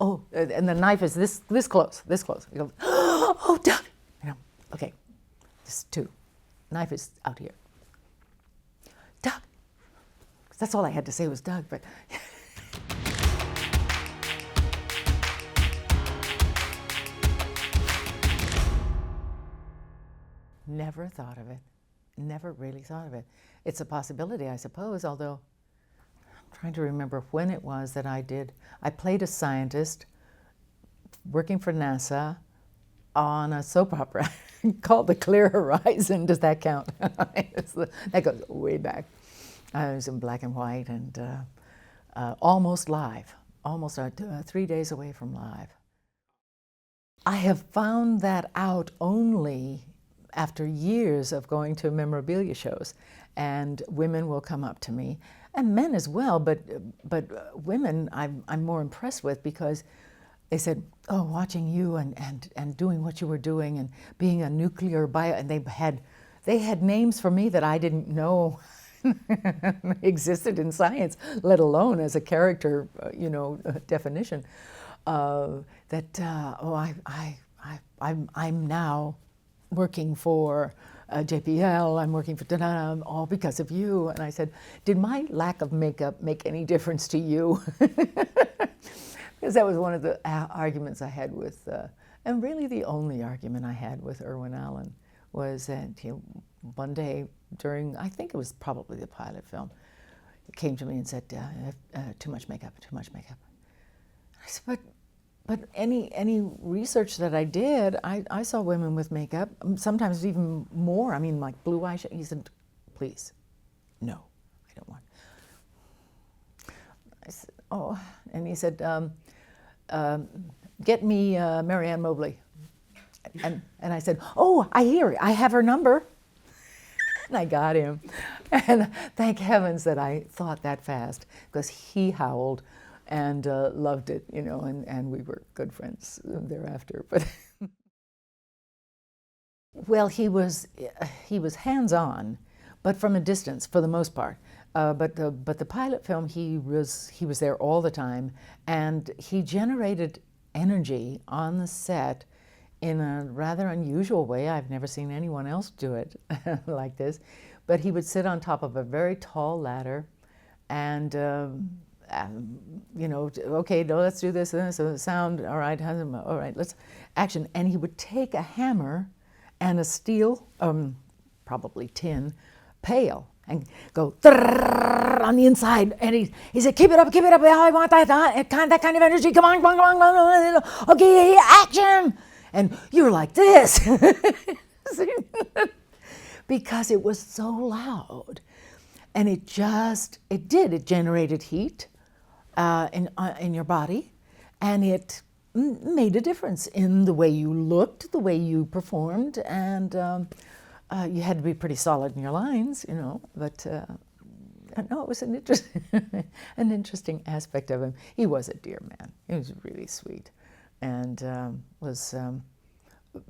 oh, and the knife is this close, this close. You go, oh, Doug. You know, okay, this is 2. Knife is out here. Doug. That's all I had to say was Doug, but. Never thought of it. Never really thought of it. It's a possibility, I suppose, although I'm trying to remember when it was that I played a scientist working for NASA on a soap opera called The Clear Horizon. Does that count? That goes way back. I was in black and white and almost live, almost 3 days away from live. I have found that out only after years of going to memorabilia shows, and women will come up to me, and men as well, but women I'm more impressed with, because they said, oh, watching you and doing what you were doing and being a nuclear bio, and they had names for me that I didn't know existed in science, let alone as a character, definition. I'm now working for JPL, I'm working for da-da-da, all because of you. And I said, did my lack of makeup make any difference to you? Because that was one of the arguments I had with, and really the only argument I had with Irwin Allen, was that one day during, I think it was probably the pilot film, he came to me and said, too much makeup, too much makeup. I said, but any research that I did, I saw women with makeup, sometimes even more. I mean, like blue eyeshadow. He said, please, no, I don't want. I said, oh, and he said, get me Marianne Mobley. And I said, oh, I have her number. And I got him. And thank heavens that I thought that fast, because he howled and loved it, and we were good friends thereafter. But well, he was hands-on, but from a distance for the most part. But the pilot film, he was there all the time, and he generated energy on the set in a rather unusual way. I've never seen anyone else do it like this. But he would sit on top of a very tall ladder, and okay, no, let's do this, so sound, all right, let's action. And he would take a hammer and a steel, probably tin, pail, and go on the inside. And he said, keep it up, I want that kind of energy, come on, okay, action. And you're like this, because it was so loud. And it generated heat in your body, and it made a difference in the way you looked, the way you performed, and you had to be pretty solid in your lines, but no, it was an interesting aspect of him. He was a dear man. He was really sweet, and was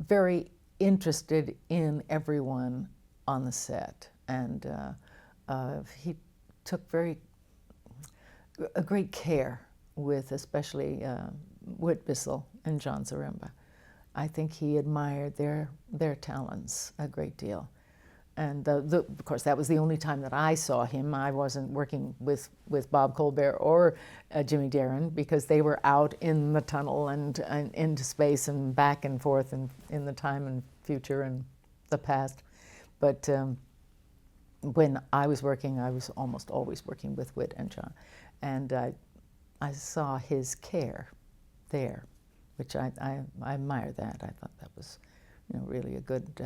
very interested in everyone on the set, and he took a great care with especially Whit Bissell and John Zaremba. I think he admired their talents a great deal. And of course, that was the only time that I saw him. I wasn't working with Bob Colbert or Jimmy Darren, because they were out in the tunnel and into space and back and forth and in the time and future and the past. But when I was working, I was almost always working with Whit and John. And I saw his care there, which I admire that. I thought that was, really a good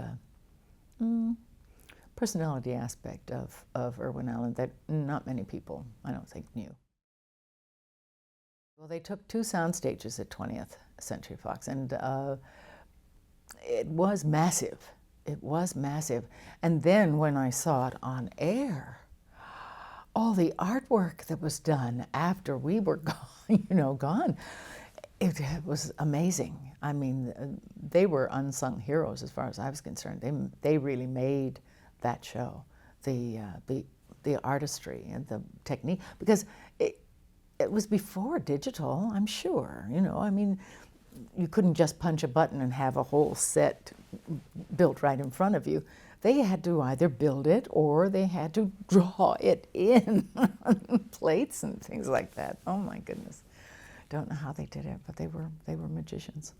personality aspect of Irwin Allen that not many people, I don't think, knew. Well, they took 2 sound stages at 20th Century Fox, and it was massive. It was massive. And then when I saw it on air, all the artwork that was done after we were gone, gone, it was amazing. I mean, they were unsung heroes as far as I was concerned. They really made that show, the artistry and the technique, because it was before digital, I'm sure. You know, I mean, you couldn't just punch a button and have a whole set built right in front of you. They had to either build it or they had to draw it in on plates and things like that. Oh my goodness. Don't know how they did it, but they were magicians.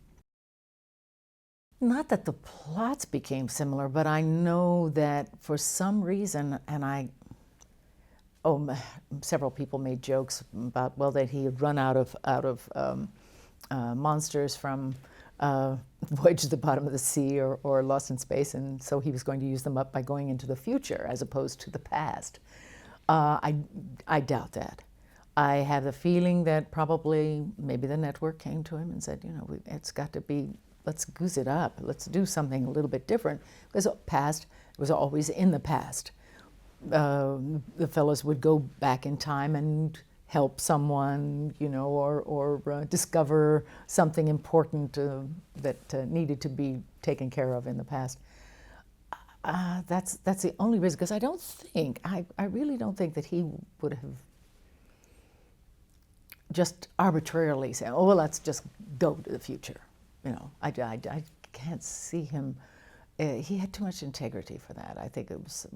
Not that the plots became similar, but I know that for some reason, and several people made jokes about, well, that he had run out of monsters from Voyage to the Bottom of the Sea or Lost in Space, and so he was going to use them up by going into the future as opposed to the past. I doubt that. I have the feeling that probably maybe the network came to him and said, you know, it's got to be, let's goose it up. Let's do something a little bit different. Because past was always in the past. The fellows would go back in time and help someone, you know, or discover something important that needed to be taken care of in the past. That's the only reason, because I really don't think that he would have just arbitrarily say, oh, well, let's just go to the future. You know, I can't see him. He had too much integrity for that. I think it was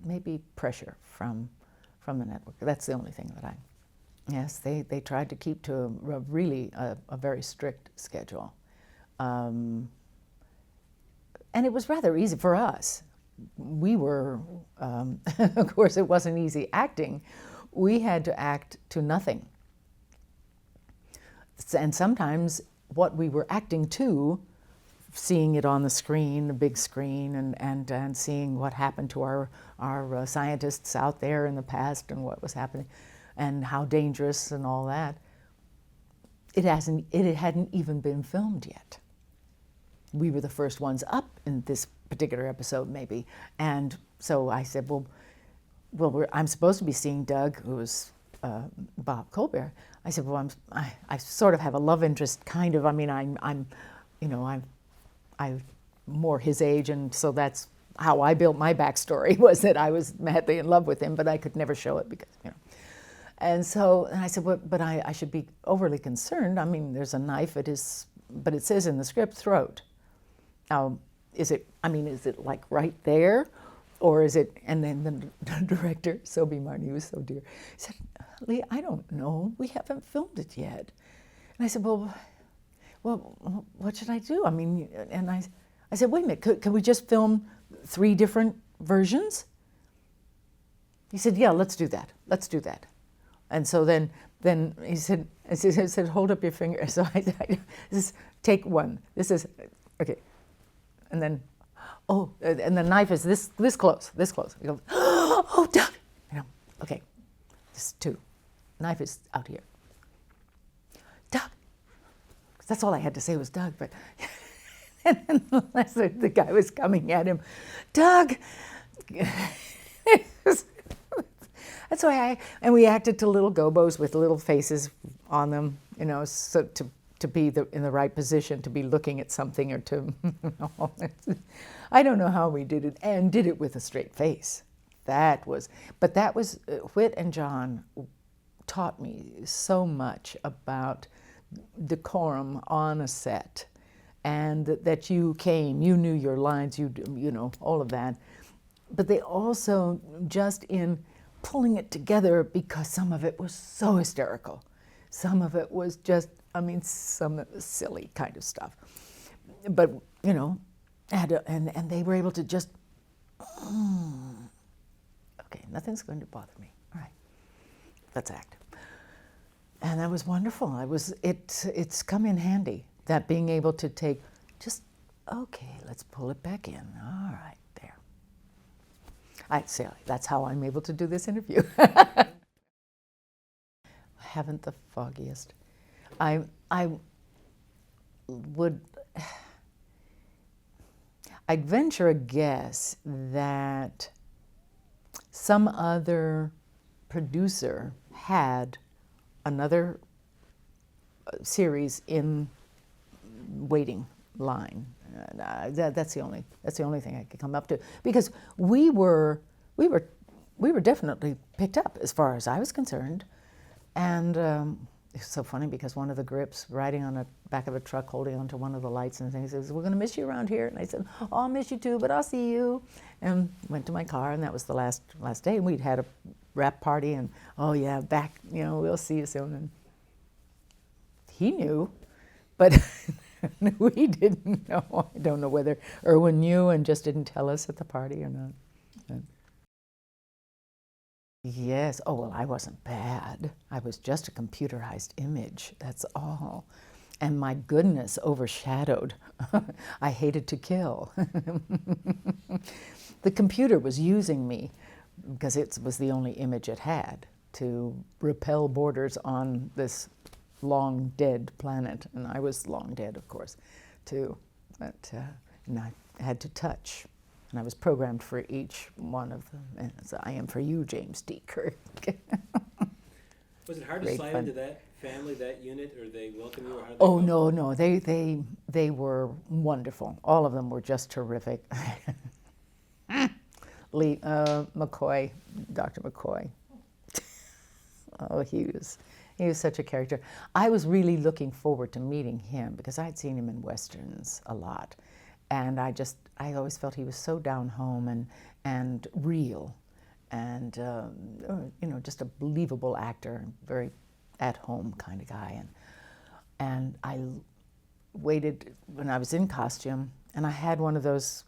maybe pressure from the network. That's the only thing that yes, they tried to keep to a really very strict schedule. And it was rather easy for us. We were, of course, it wasn't easy acting. We had to act to nothing. And sometimes what we were acting to, seeing it on the screen, the big screen, and seeing what happened to our scientists out there in the past and what was happening and how dangerous and all that, it hadn't even been filmed yet. We were the first ones up in this particular episode, maybe. And so I said, well, I'm supposed to be seeing Doug, who was Bob Colbert. I said, well, I sort of have a love interest, kind of. I mean, I'm more his age, and so that's how I built my backstory, was that I was madly in love with him, but I could never show it because, you know. And I said, well, but I should be overly concerned. I mean, there's a knife at his, but it says in the script, throat. Now, is it like right there? Or is it, and then the director, Sophie Martin, he was so dear, he said, Lee, I don't know. We haven't filmed it yet. And I said, well, what should I do? I mean, and I said, wait a minute, can we just film 3 different versions? He said, yeah, let's do that. Let's do that. And so then he said, hold up your finger. So I this is take 1. This is, okay. And then, oh, and the knife is this close. He goes, oh, Doug. You know, okay, this is 2. Knife is out here. Doug. That's all I had to say was Doug, but and then the guy was coming at him, Doug. That's why and we acted to little gobos with little faces on them, you know, so to be in the right position, to be looking at something or to, I don't know how we did it, and did it with a straight face. But that was, Whit and John taught me so much about decorum on a set, and that you knew your lines, you know, all of that. But they also, just in pulling it together, because some of it was so hysterical. Some of it was just, I mean, some silly kind of stuff. But, you know, and they were able to just, okay, nothing's going to bother me. All right, let's act. And that was wonderful. It's come in handy, that being able to take just, okay, let's pull it back in. All right, there. That's how I'm able to do this interview. I haven't the foggiest. I'd venture a guess that some other producer had another series in waiting line. That's the only thing I could come up to, because we were definitely picked up as far as I was concerned. And it's so funny because one of the grips riding on the back of a truck holding onto one of the lights and he says, "We're going to miss you around here." And I said, "Oh, I'll miss you too, but I'll see you." And went to my car, and that was the last day. And we'd had a wrap party, and oh yeah, back, we'll see you soon. And he knew, but we didn't know. I don't know whether Irwin knew and just didn't tell us at the party or not. But yes. Oh, well, I wasn't bad. I was just a computerized image, that's all. And my goodness overshadowed. I hated to kill. The computer was using me because it was the only image it had to repel borders on this long dead planet. And I was long dead, of course, too. But and I had to touch. And I was programmed for each one of them. And so I am for you, James D. Kirk. Was it hard to slide into that family, that unit, or they welcome you? Or how did Oh, no. They were wonderful. All of them were just terrific. McCoy, Dr. McCoy. Oh, he was such a character. I was really looking forward to meeting him because I had seen him in Westerns a lot. And I always felt he was so down home and real, and just a believable actor, very at-home kind of guy. And I waited when I was in costume, and I had one of those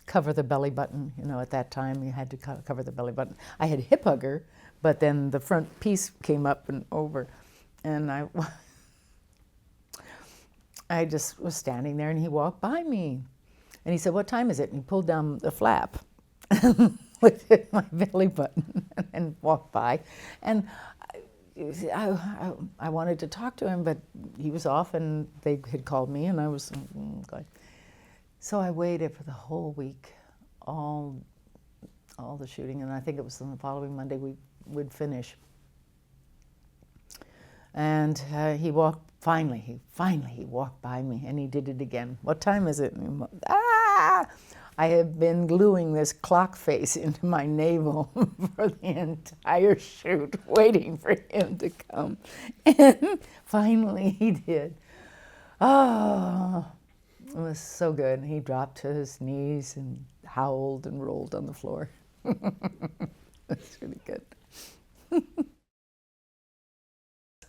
cover the belly button. At that time you had to cover the belly button. I had hip hugger, but then the front piece came up and over, and I just was standing there, and he walked by me. And he said, "What time is it?" And he pulled down the flap with my belly button and walked by. And I wanted to talk to him, but he was off, and they had called me, and I was going. So I waited for the whole week, all the shooting, and I think it was on the following Monday we would finish. And he finally he walked by me, and he did it again. "What time is it?" I have been gluing this clock face into my navel for the entire shoot, waiting for him to come. And finally he did. Oh, it was so good. He dropped to his knees and howled and rolled on the floor. That's really good.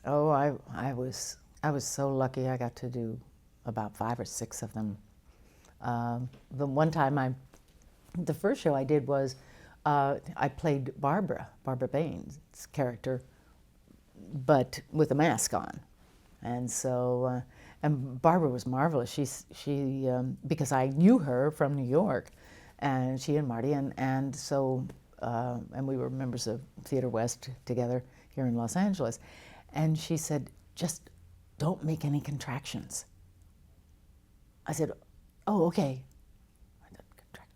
Oh, I was so lucky. I got to do about 5 or 6 of them. The one time the first show I did was I played Barbara Bain's character, but with a mask on, and so and Barbara was marvelous. She because I knew her from New York, and she and Marty, and so and we were members of Theater West together here in Los Angeles. And she said, "Just don't make any contractions." I said, "Oh, okay."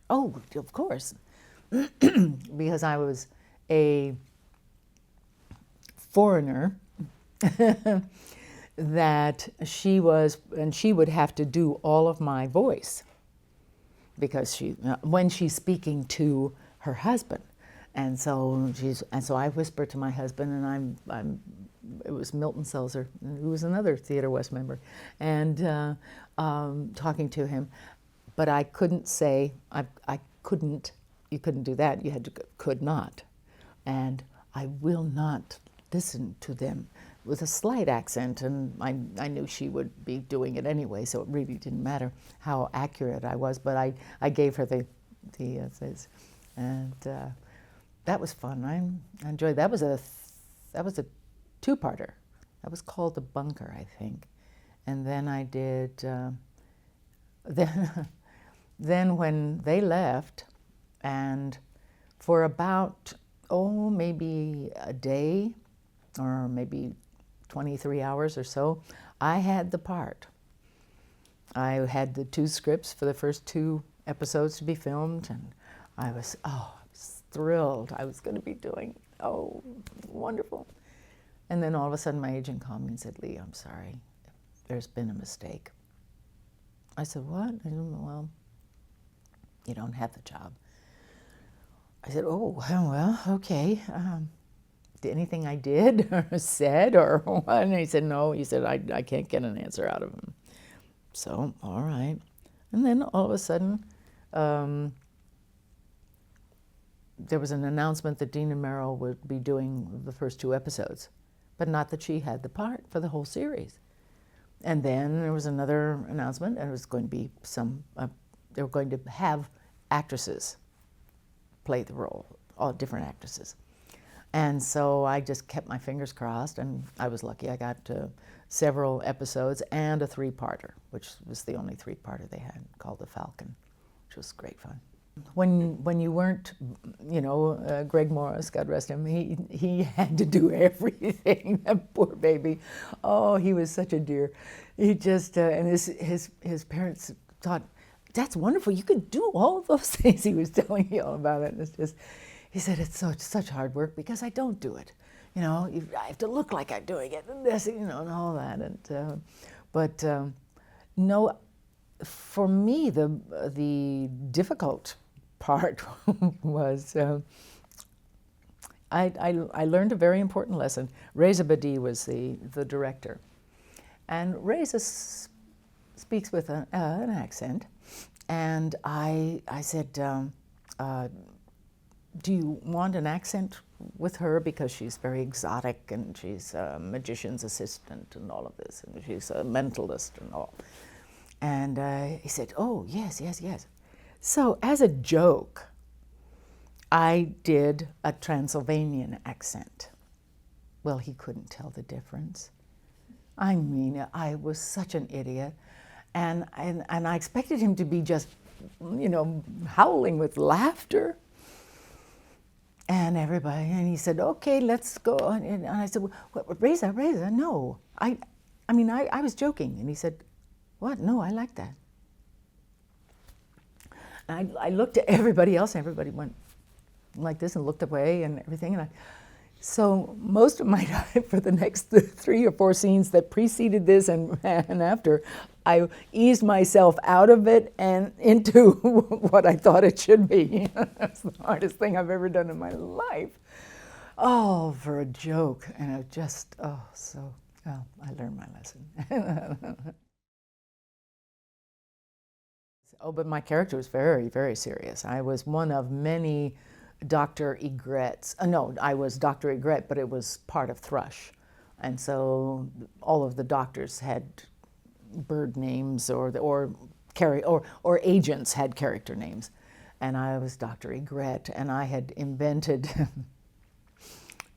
"Oh, of course." Because I was a foreigner that she was, and she would have to do all of my voice because when she's speaking to her husband. And so I whispered to my husband, and it was Milton Seltzer, who was another Theater West member, and talking to him. But I couldn't say, you couldn't do that, you had to, could not. And I will not listen to them with a slight accent, and I knew she would be doing it anyway, so it really didn't matter how accurate I was, but I gave her the essays. And that was fun. I enjoyed that. That was a two-parter. That was called The Bunker, I think. And then I did, then when they left, and for about, maybe a day, or maybe 23 hours or so, I had the part. I had the 2 scripts for the first 2 episodes to be filmed, and I was thrilled. I was going to be doing, wonderful. And then all of a sudden my agent called me and said, "Lee, I'm sorry, there's been a mistake." I said, "What?" I said, "Well, you don't have the job." I said, "Oh, well, okay." anything I did or said or what? And he said, no. He said, I can't get an answer out of him. So, all right. And then all of a sudden, there was an announcement that Dean and Meryl would be doing the first 2 episodes, but not that she had the part for the whole series. And then there was another announcement, and it was going to be they were going to have actresses play the role, all different actresses. And so I just kept my fingers crossed, and I was lucky. I got several episodes and a 3-parter, which was the only 3-parter they had, called The Falcon, which was great fun. When you weren't, you know, Greg Morris, God rest him, he had to do everything. That poor baby. Oh, he was such a dear. He just and his parents thought, that's wonderful. You could do all of those things. He was telling me all about it. And it's just, he said, it's such hard work because I don't do it. You know, I have to look like I'm doing it, and this, you know, and all that. And but no, for me, the difficult part was I learned a very important lesson. Reza Badi was the director, and Reza speaks with an accent, and I said, do you want an accent with her, because she's very exotic and she's a magician's assistant and all of this, and she's a mentalist and all. And he said, oh, yes, yes, yes. So as a joke, I did a Transylvanian accent. Well, he couldn't tell the difference. I mean, I was such an idiot. And I expected him to be just, you know, howling with laughter. And everybody, and he said, okay, let's go. And I said, well, Reza, no. I mean, I was joking. And he said, what? No, I like that. And I looked at everybody else, and everybody went like this and looked away and everything. And so most of my time for the next 3 or 4 scenes that preceded this and after, I eased myself out of it and into what I thought it should be. That's the hardest thing I've ever done in my life. Oh, for a joke. And I just, I learned my lesson. Oh, but my character was very, very serious. I was one of many Dr. Egrets. No, I was Dr. Egret, but it was part of Thrush. And so all of the doctors had bird names, or agents had character names. And I was Dr. Egret, and I had invented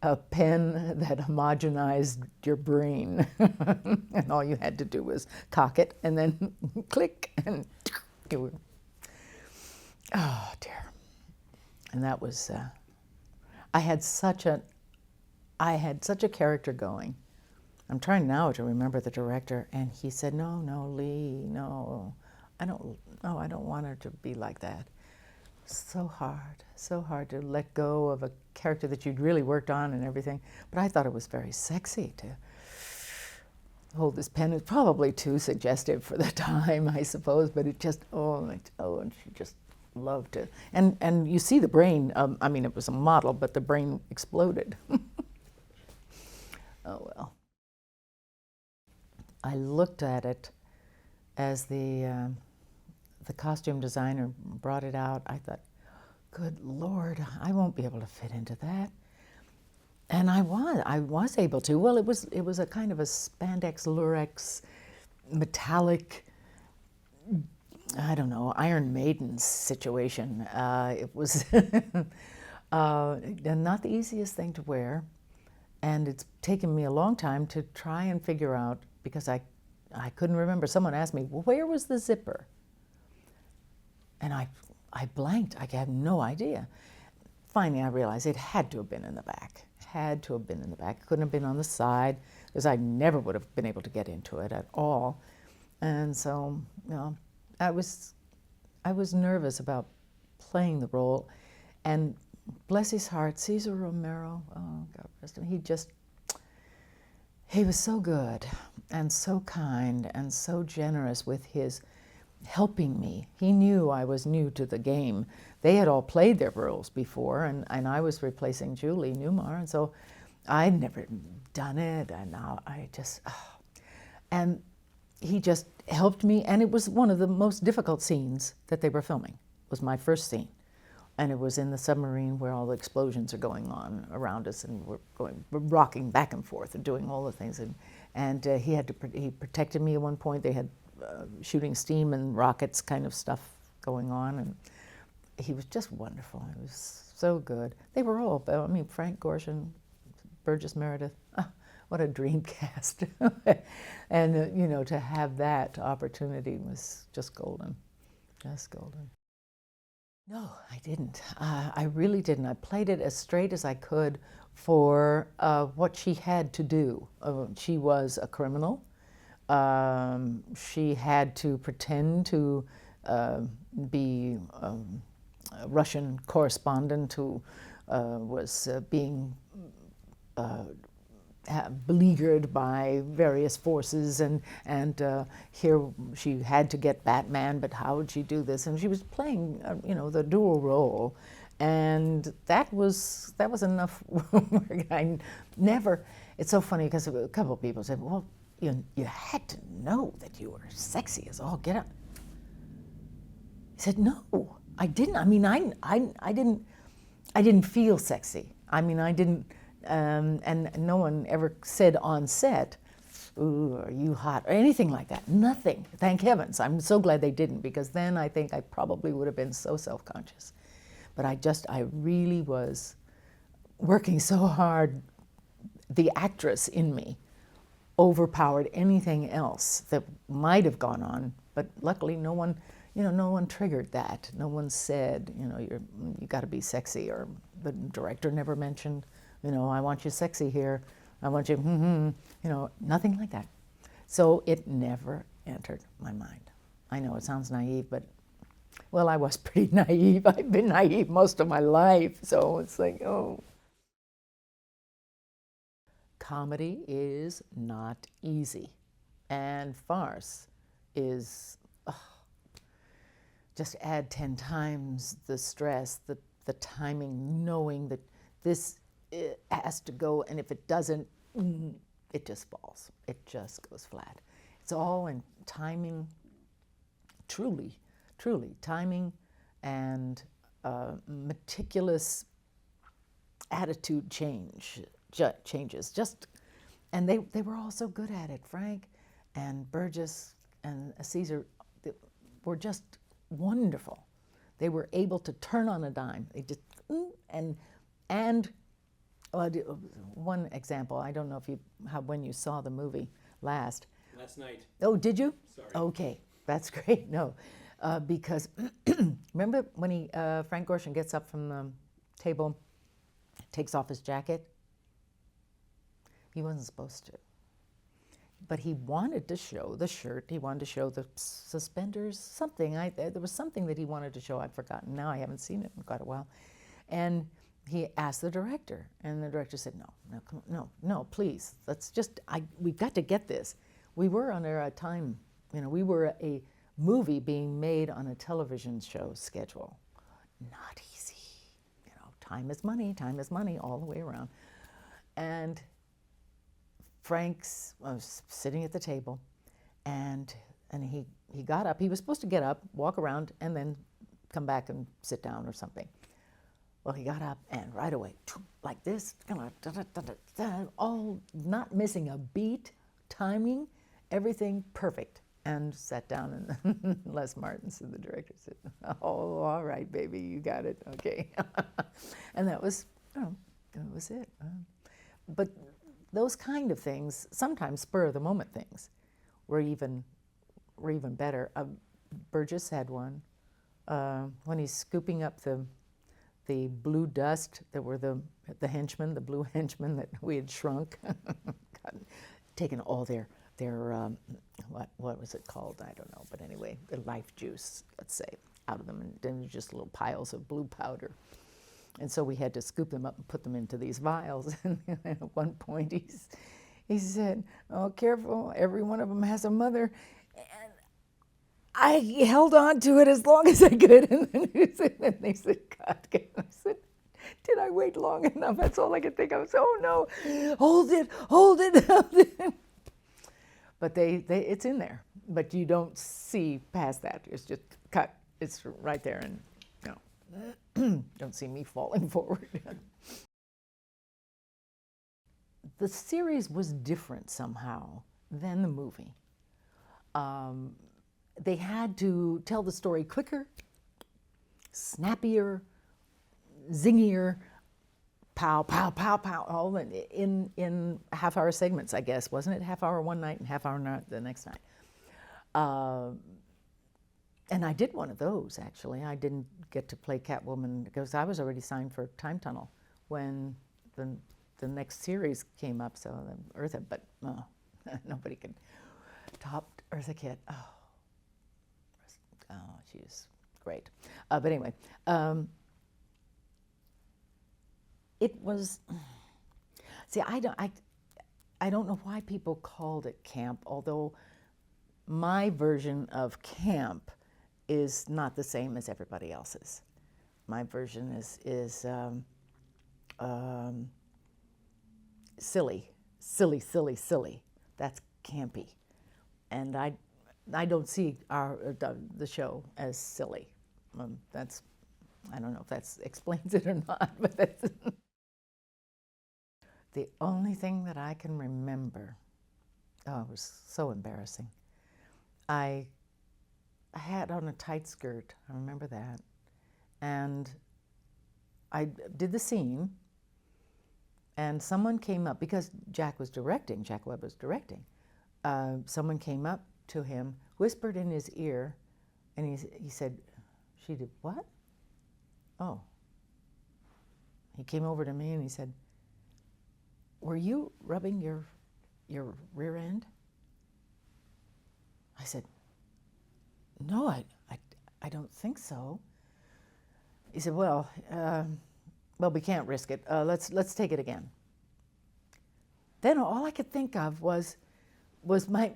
a pen that homogenized your brain. And all you had to do was cock it and then click, and oh dear. And that was, I had such a character going. I'm trying now to remember the director, and he said, no, Lee, no, I don't want her to be like that. So hard to let go of a character that you'd really worked on and everything. But I thought it was very sexy to hold this pen. It's probably too suggestive for the time, I suppose, but it just, and she just loved it. And you see the brain, I mean, it was a model, but the brain exploded. Oh, well. I looked at it as the costume designer brought it out. I thought, good Lord, I won't be able to fit into that. And I was able to. Well, it was a kind of a spandex, lurex, metallic, I don't know, Iron Maiden situation. It was not the easiest thing to wear. And it's taken me a long time to try and figure out, because I couldn't remember. Someone asked me, well, where was the zipper? And I blanked. I had no idea. Finally, I realized it had to have been in the back. Had to have been in the back. It couldn't have been on the side, because I never would have been able to get into it at all. And so, you know, I was nervous about playing the role. And bless his heart, Cesar Romero, oh, God rest him, he was so good and so kind and so generous with his helping me. He knew I was new to the game. They had all played their roles before, and I was replacing Julie Newmar, and so I'd never done it, and now I just, and he just helped me, and it was one of the most difficult scenes that they were filming. It was my first scene, and it was in the submarine where all the explosions are going on around us, and we're rocking back and forth and doing all the things, and he protected me at one point. They had shooting steam and rockets kind of stuff going on, and he was just wonderful. He was so good. They were all, I mean, Frank Gorshin, Burgess Meredith, what a dream cast. And, you know, to have that opportunity was just golden, just golden. No, I didn't. I really didn't. I played it as straight as I could for what she had to do. She was a criminal. She had to pretend to be a Russian correspondent who was being beleaguered by various forces, and here she had to get Batman, but how would she do this? And she was playing, you know, the dual role, and that was enough work. I never. It's so funny because a couple of people said, "Well, you had to know that you were sexy as all get up." I said, "No, I didn't. I mean, I didn't feel sexy. I mean, I didn't." And no one ever said on set, "Ooh, are you hot?" or anything like that. Nothing. Thank heavens. I'm so glad they didn't, because then I think I probably would have been so self-conscious. But I really was working so hard. The actress in me overpowered anything else that might have gone on. But luckily, no one triggered that. No one said, you know, you got to be sexy, or the director never mentioned, you know, I want you sexy here. I want you, you know, nothing like that. So it never entered my mind. I know it sounds naive, but, well, I was pretty naive. I've been naive most of my life, so it's like, oh. Comedy is not easy, and farce is, just add 10 times the stress, the timing, knowing that this has to go, and if it doesn't, it just falls. It just goes flat. It's all in timing, truly, timing, and meticulous attitude changes. And they were all so good at it. Frank and Burgess and Caesar were just wonderful. They were able to turn on a dime. They just, and one example, I don't know if when you saw the movie last. Last night. Oh, did you? Sorry. Okay, that's great. No, because remember when Frank Gorshin gets up from the table, takes off his jacket? He wasn't supposed to. But he wanted to show the shirt, he wanted to show the suspenders, something. There was something that he wanted to show. I'd forgotten now. I haven't seen it in quite a while. And he asked the director, and the director said, no, please, we've got to get this. We were under a time, we were a movie being made on a television show schedule. Not easy. Time is money all the way around. And Frank's was sitting at the table, and he got up. He was supposed to get up, walk around, and then come back and sit down or something. Well, he and right away, like this, all not missing a beat, timing, everything perfect, and sat down. And Les Martin said, the director said, "Oh, all right, baby, you got it, okay." And that was it. But those kind of things, sometimes spur of the moment things, were even better. Burgess had one when he's scooping up the blue dust that were the henchmen, the blue henchmen that we had shrunk, taken all their what was it called? I don't know, but anyway, the life juice, let's say, out of them, and then just little piles of blue powder. And so we had to scoop them up and put them into these vials. And at one point he said, "Oh, careful, every one of them has a mother." And I held on to it as long as I could. And then they said, "Cut." I said, did I wait long enough? That's all I could think of. Oh no, hold it, hold it, hold it. But it's in there, but you don't see past that. It's just cut. It's right there, and no, don't see me falling forward. The series was different somehow than the movie. They had to tell the story quicker, snappier, zingier, pow, pow, pow, pow, all in half-hour segments, I guess. Wasn't it half hour one night and half hour the next night? And I did one of those, actually. I didn't get to play Catwoman because I was already signed for Time Tunnel when the next series came up, so Eartha, but nobody could top Eartha Kitt. Oh, she's great. But anyway, it was, see, I don't know why people called it camp, although my version of camp is not the same as everybody else's. My version is silly, silly, silly, silly. That's campy. And I don't see the show as silly. That's, I don't know if that explains it or not, but that's the only thing that I can remember. Oh, it was so embarrassing. I had on a tight skirt, I remember that, and I did the scene, and someone came up, because Jack Webb was directing, someone came up to him, whispered in his ear, and he said, "She did what?" Oh. He came over to me and he said, "Were you rubbing your rear end?" I said, "No, I don't think so." He said, well, we can't risk it. Let's take it again." Then all I could think of was my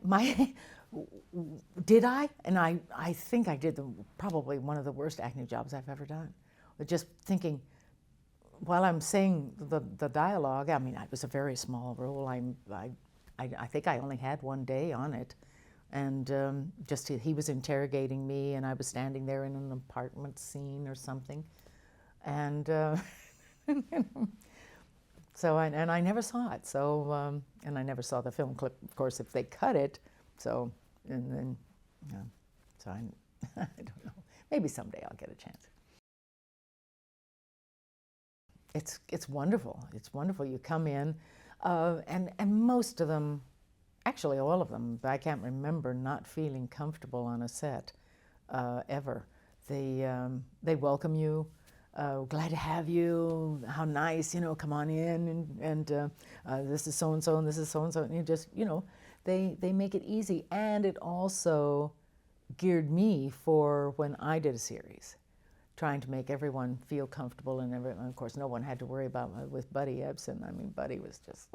did I? And I think I did probably one of the worst acting jobs I've ever done. Just thinking, while I'm saying the dialogue, I mean, it was a very small role. I think I only had one day on it. And he was interrogating me, and I was standing there in an apartment scene or something. And so, and I never saw it. So, and I never saw the film clip, of course, if they cut it. So, and then, so I don't know. Maybe someday I'll get a chance. It's wonderful. It's wonderful. You come in, and most of them, actually all of them, I can't remember not feeling comfortable on a set ever. They welcome you. Glad to have you. How nice, come on in, and this is so and so, and this is so and so, and you just, they make it easy, and it also geared me for when I did a series, trying to make everyone feel comfortable, and of course no one had to worry about with Buddy Ebsen. I mean, Buddy was just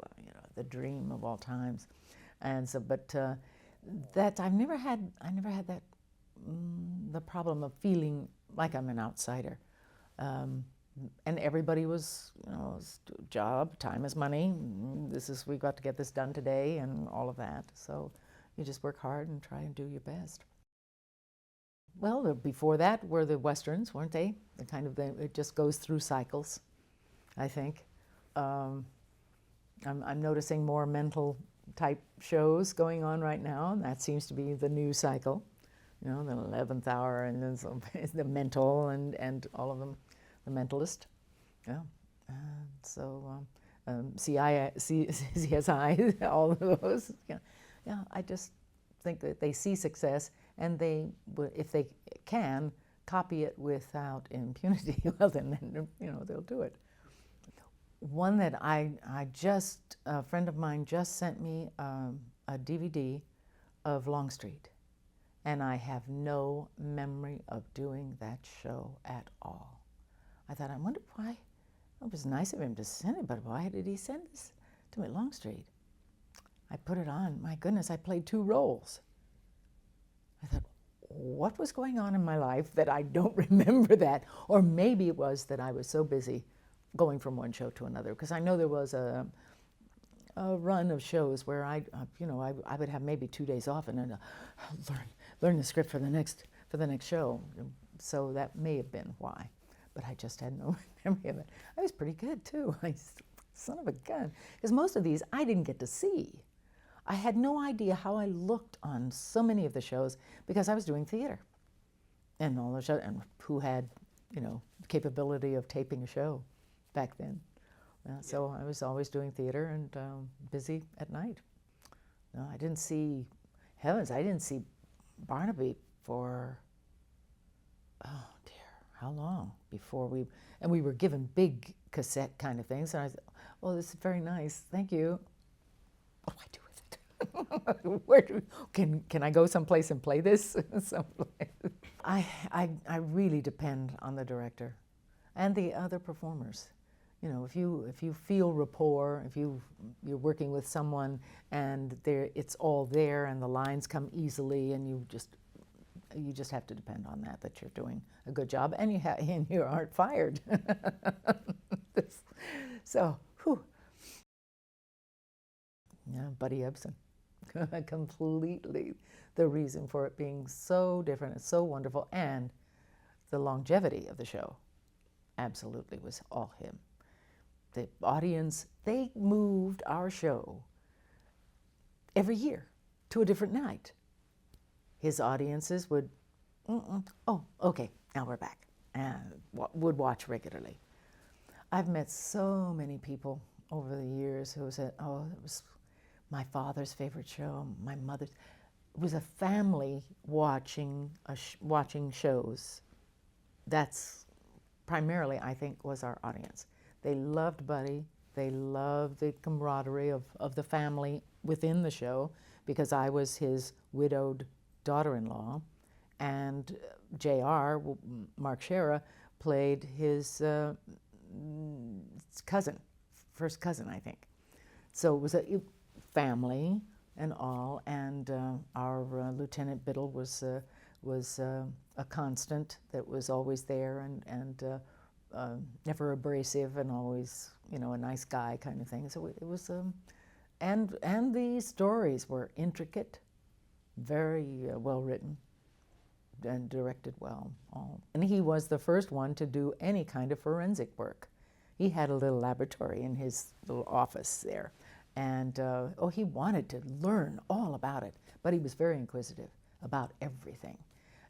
the dream of all times, and so, but that I never had that the problem of feeling like I'm an outsider. And everybody was, job, time is money. We got to get this done today, and all of that. So you just work hard and try and do your best. Well, before that were the Westerns, weren't they? It just goes through cycles, I think. I'm noticing more mental type shows going on right now, and that seems to be the new cycle. The 11th Hour, and then the Mental, and all of them, the Mentalist. Yeah. So CSI, all of those. Yeah. I just think that they see success, and they, if they can, copy it without impunity. Well, then they'll do it. One that a friend of mine just sent me a DVD of Longstreet. And I have no memory of doing that show at all. I thought, I wonder why. It was nice of him to send it, but why did he send this to me, Longstreet? I put it on. My goodness, I played 2 roles. I thought, what was going on in my life that I don't remember that? Or maybe it was that I was so busy going from one show to another, because I know there was a run of shows where I would have maybe 2 days off and then learn the script for the next show. So that may have been why, but I just had no memory of it. I was pretty good too. Son of a gun, because most of these I didn't get to see. I had no idea how I looked on so many of the shows because I was doing theater, and all the shows, and who had, capability of taping a show back then. So I was always doing theater and busy at night. No, I didn't see, heavens, I didn't see Barnaby for, oh dear, how long before we were given big cassette kind of things, and I said, well, this is very nice, thank you. What do I do with it? Where can I go someplace and play this? I really depend on the director and the other performers. If you feel rapport, if you're working with someone and it's all there and the lines come easily, and you just have to depend on that you're doing a good job, and you aren't fired. So, whew. Yeah, Buddy Ebsen, completely the reason for it being so different and so wonderful, and the longevity of the show absolutely was all him. The audience, they moved our show every year to a different night. His audiences would, oh, okay, now we're back, and would watch regularly. I've met so many people over the years who said, oh, it was my father's favorite show, my mother's. It was a family watching shows. That's primarily, I think, was our audience. They loved Buddy. They loved the camaraderie of the family within the show, because I was his widowed daughter-in-law, and J.R., Mark Shera, played his cousin, first cousin, I think. So it was a family and all, and our Lieutenant Biddle was a constant that was always there, and never abrasive, and always, a nice guy kind of thing. So it was, and the stories were intricate, very well written, and directed well. And he was the first one to do any kind of forensic work. He had a little laboratory in his little office there, and he wanted to learn all about it, but he was very inquisitive about everything.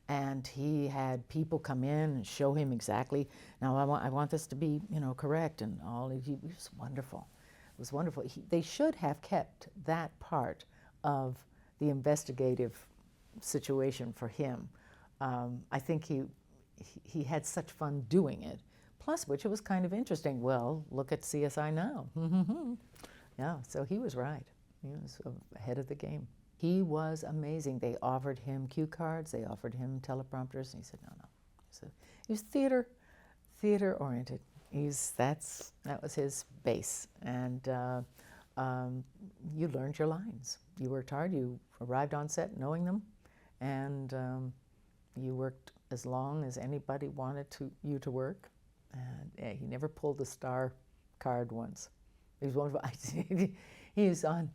And he had people come in and show him exactly, now I want this to be, correct, and all. It was wonderful. It was wonderful. They should have kept that part of the investigative situation for him. I think he had such fun doing it, plus which it was kind of interesting. Well, look at CSI Now. Yeah, so he was right. He was ahead of the game. He was amazing. They offered him cue cards, they offered him teleprompters, and he said, no. So he was theater oriented. That was his base. And you learned your lines. You worked hard, you arrived on set knowing them, and you worked as long as anybody wanted you to work. And he never pulled the star card once. He was wonderful. He was on,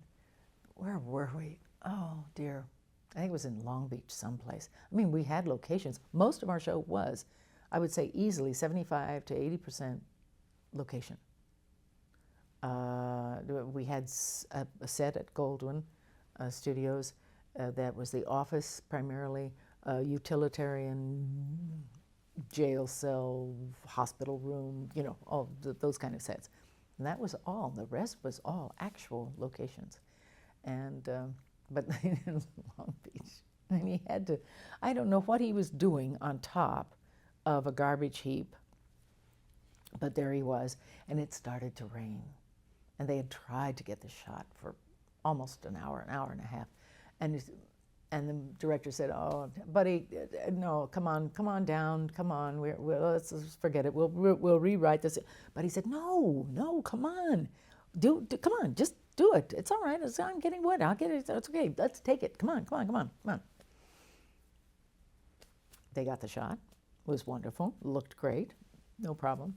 where were we? Oh dear, I think it was in Long Beach someplace. I mean, we had locations. Most of our show was, I would say easily 75 to 80% location. We had a set at Goldwyn Studios that was the office primarily, utilitarian, jail cell, hospital room, all those kind of sets. And that was all. The rest was all actual locations. And but in Long Beach, and he had to, I don't know what he was doing on top of a garbage heap, but there he was, and it started to rain. And they had tried to get the shot for almost an hour and a half. And the director said, oh, buddy, no, come on down, come on, let's forget it, we'll rewrite this. But he said, no, come on, come on, just do it. It's all right. I'm getting wet. I'll get it. It's okay. Let's take it. Come on. They got the shot. It was wonderful. Looked great. No problem.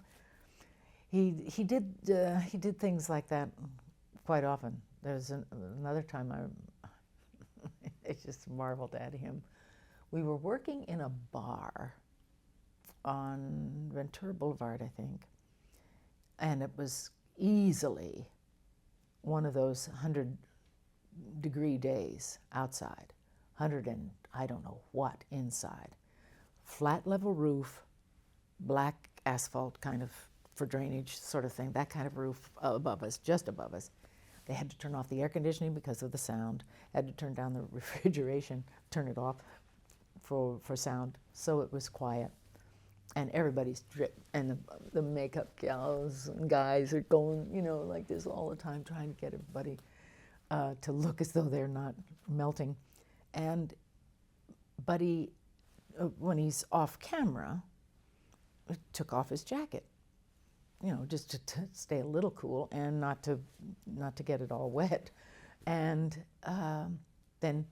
he did things like that quite often. There's another time I just marveled at him. We were working in a bar on Ventura Boulevard, I think, and it was easily one of those 100-degree days outside, 100 and I don't know what inside. Flat level roof, black asphalt kind of for drainage sort of thing, that kind of roof above us, just above us. They had to turn off the air conditioning because of the sound, had to turn down the refrigeration, turn it off for sound, so it was quiet. And everybody's dripped, and the makeup gals and guys are going, you know, like this all the time, trying to get everybody to look as though they're not melting. And Buddy, when he's off camera, took off his jacket, you know, just to stay a little cool and not to get it all wet. And then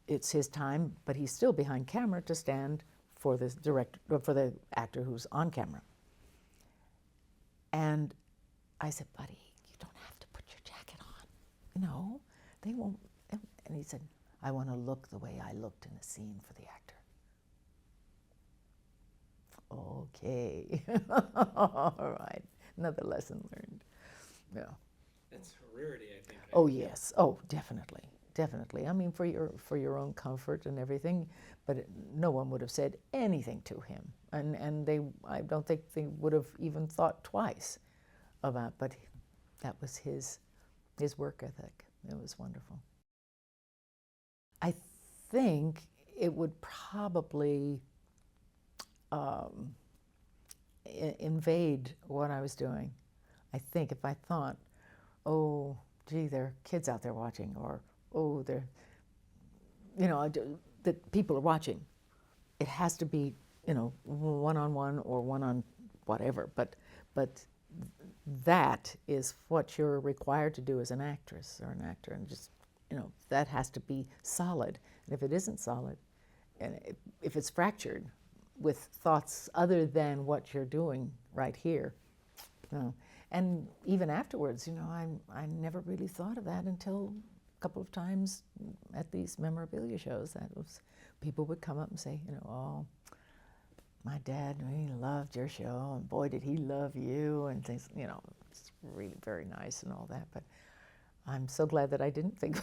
it's his time, but he's still behind camera to stand for the director, for the actor who's on camera. And I said, Buddy, you don't have to put your jacket on. You know, they won't. And he said, I want to look the way I looked in the scene for the actor. Okay. All right. Another lesson learned. Yeah. That's a rarity, I think. Oh, yes. Oh, definitely. Definitely. I mean, for your own comfort and everything, but no one would have said anything to him. And I don't think they would have even thought twice about, but that was his work ethic. It was wonderful. I think it would probably invade what I was doing. I think if I thought, oh, gee, there are kids out there watching, or, oh, they're, you know, that people are watching. It has to be, you know, one-on-one or one-on whatever, but that is what you're required to do as an actress or an actor, and just, you know, that has to be solid. And if it isn't solid, and if it's fractured with thoughts other than what you're doing right here, you know. And even afterwards, you know, I never really thought of that until a couple of times at these memorabilia shows. That was, people would come up and say, you know, oh, my dad, he loved your show, and boy, did he love you, and things, you know, it's really very nice and all that. But I'm so glad that I didn't think.